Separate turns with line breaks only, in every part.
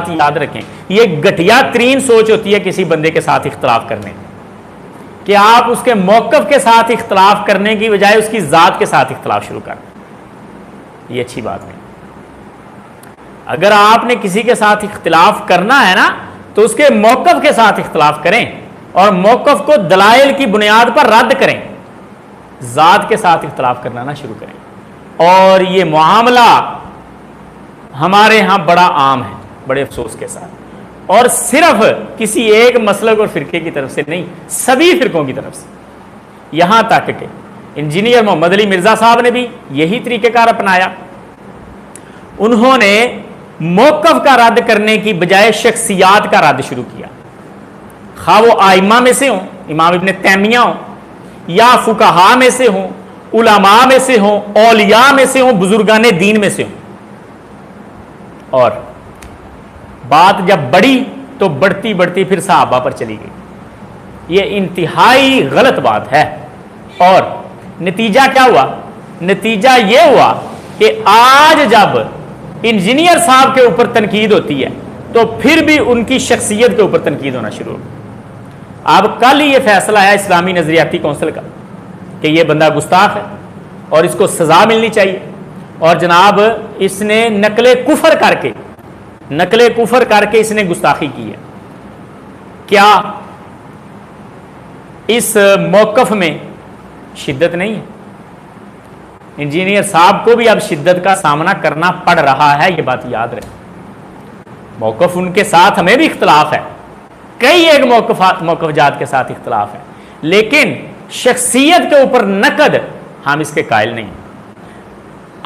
बात याद रखें, ये घटिया तरीन सोच होती है किसी बंदे के साथ इख्तलाफ करने की, कि आप उसके मौक़िफ़ के साथ इख्तलाफ करने की बजाय उसकी ज़ात के साथ इख्तलाफ शुरू कर दें। ये अच्छी बात नहीं। अगर आपने किसी के साथ इख्तलाफ करना है ना, तो उसके मौक़िफ़ के साथ इख्तलाफ करें और मौक़िफ़ को दलाइल की बुनियाद पर रद्द करें, ज़ात के साथ इख्तलाफ करना ना शुरू करें। और ये मामला हमारे यहाँ बड़ा आम है, बड़े अफसोस के साथ, और सिर्फ किसी एक मसलक और फ़िरके की तरफ से नहीं, सभी फ़िरकों की तरफ से। यहाँ तक कि इंजीनियर मोहम्मद अली मिर्ज़ा साहब ने भी यही तरीक़ेकार अपनाया। उन्होंने मौक़िफ़ का रद्द करने की बजाय शख्सियात का रद्द शुरू किया, खा वो आइमा में से हों, इमाम इब्न तैमिया हों, या फुकहा में से हों, उलमा में से हों, औलिया में से हों, बुजुर्गाने दीन में से हों। और बात जब बढ़ी तो बढ़ती बढ़ती फिर सहाबा पर चली गई। ये इंतहाई गलत बात है। और नतीजा क्या हुआ? नतीजा ये हुआ कि आज जब इंजीनियर साहब के ऊपर तनकीद होती है तो फिर भी उनकी शख्सियत के ऊपर तनकीद होना शुरू हो गई। अब कल ही ये फैसला है इस्लामी नजरियाती कौंसिल का कि ये बंदा गुस्ताख है और इसको सजा मिलनी चाहिए। और जनाब इसने नकले कुफर करके इसने गुस्ताखी की है। क्या इस मौक़िफ़ में शिद्दत नहीं है? इंजीनियर साहब को भी अब शिद्दत का सामना करना पड़ रहा है, ये बात याद रहे। मौक़िफ़ उनके साथ हमें भी इख्तलाफ है, कई एक मौक़िफ़जात के साथ इख्तलाफ है, लेकिन शख्सियत के ऊपर नकद हम इसके कायल नहीं।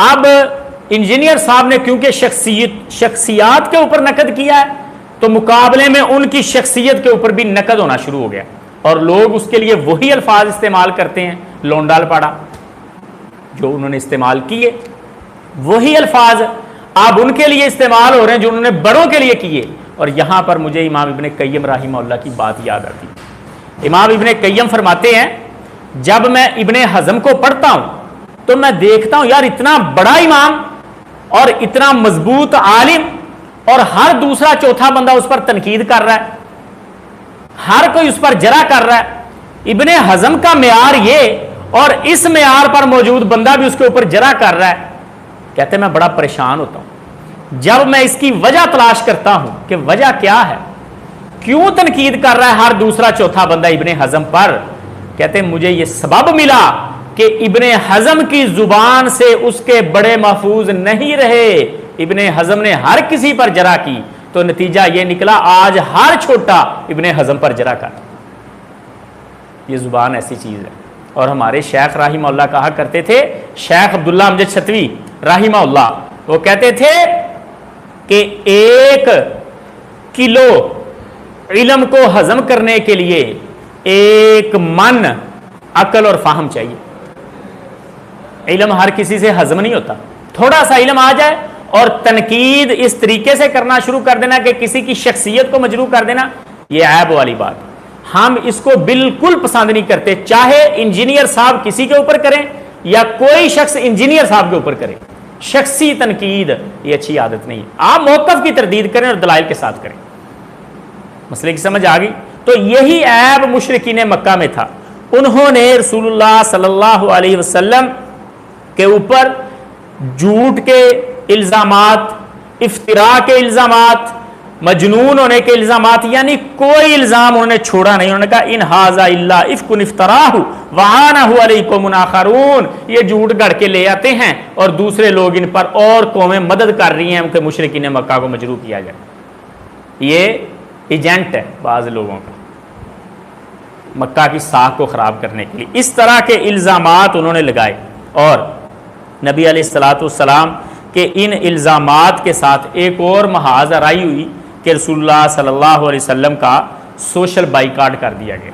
अब इंजीनियर साहब ने क्योंकि शख्सियात के ऊपर नकद किया है, तो मुकाबले में उनकी शख्सियत के ऊपर भी नकद होना शुरू हो गया, और लोग उसके लिए वही अल्फाज इस्तेमाल करते हैं, लोंडाल पाड़ा, जो उन्होंने इस्तेमाल किए वही अल्फाज अब उनके लिए इस्तेमाल हो रहे हैं जो उन्होंने बड़ों के लिए किए। और यहां पर मुझे इमाम इब्ने कय्यम रहमहुल्लाह की बात याद आती है। इमाम इब्ने कय्यम फरमाते हैं, जब मैं इब्ने हज़म को पढ़ता हूं तो मैं देखता हूं यार इतना बड़ा इमाम और इतना मजबूत आलिम, और हर दूसरा चौथा बंदा उस पर तनकीद कर रहा है, हर कोई उस पर जरा कर रहा है। इब्ने हज़म का मेयार ये, और इस मेयार पर मौजूद बंदा भी उसके ऊपर जरा कर रहा है। कहते मैं बड़ा परेशान होता हूं जब मैं इसकी वजह तलाश करता हूं कि वजह क्या है, क्यों तनकीद कर रहा है हर दूसरा चौथा बंदा इब्ने हज़म पर। कहते मुझे यह सबब मिला कि इब्ने हज़म की जुबान से उसके बड़े महफूज नहीं रहे। इब्ने हज़म ने हर किसी पर जरा की, तो नतीजा यह निकला आज हर छोटा इब्ने हज़म पर जरा कर। यह जुबान ऐसी चीज है। और हमारे शेख राहिमहुल्लाह कहा करते थे, शेख अब्दुल्ला अमजद छतवी राहिमहुल्लाह, वो कहते थे कि 1 किलो इल्म को हजम करने के लिए 1 मन अकल और फाहम चाहिए। इल्म हर किसी से हजम नहीं होता। थोड़ा सा इल्म आ जाए और तनकीद इस तरीके से करना शुरू कर देना कि किसी की शख्सियत को मजरूह कर देना, यह ऐब वाली बात। हम इसको बिल्कुल पसंद नहीं करते, चाहे इंजीनियर साहब किसी के ऊपर करें या कोई शख्स इंजीनियर साहब के ऊपर करे। शख्सी तनकीद ये अच्छी आदत नहीं है। आप मौक़िफ़ की तरदीद करें और दलाइल के साथ करें। मसले की समझ आ गई? तो यही ऐब मुशरिकीन मक्का में था। उन्होंने रसूलुल्लाह सल्लल्लाहु अलैहि वसल्लम के ऊपर झूठ के इल्ज़ामात, इफ्तिरा के इल्ज़ामात, मजनून होने के इल्ज़ामात, यानी कोई इल्ज़ाम उन्होंने छोड़ा नहीं। उन्होंने कहा इन हाज़ा इल्ला इफ्कुन इफ्तराहु वहानहु अलैकुम आखरून, ये झूठ गढ़ के ले आते हैं और दूसरे लोग इन पर और कौमें मदद कर रही हैं उनके मुशरिकीन मक्का को मजरूह किया जाए। ये एजेंट है बाज़ लोगों का मक्का की साख को ख़राब करने के लिए। इस तरह के इल्ज़ामात उन्होंने लगाए और नबी अलैहिस्सलातु वस्सलाम के इन इल्ज़ामात के साथ एक और महाज आराई हुई कि रसूलुल्लाह सल्लल्लाहु अलैहि वसल्लम का सोशल बाइकाट कर दिया गया।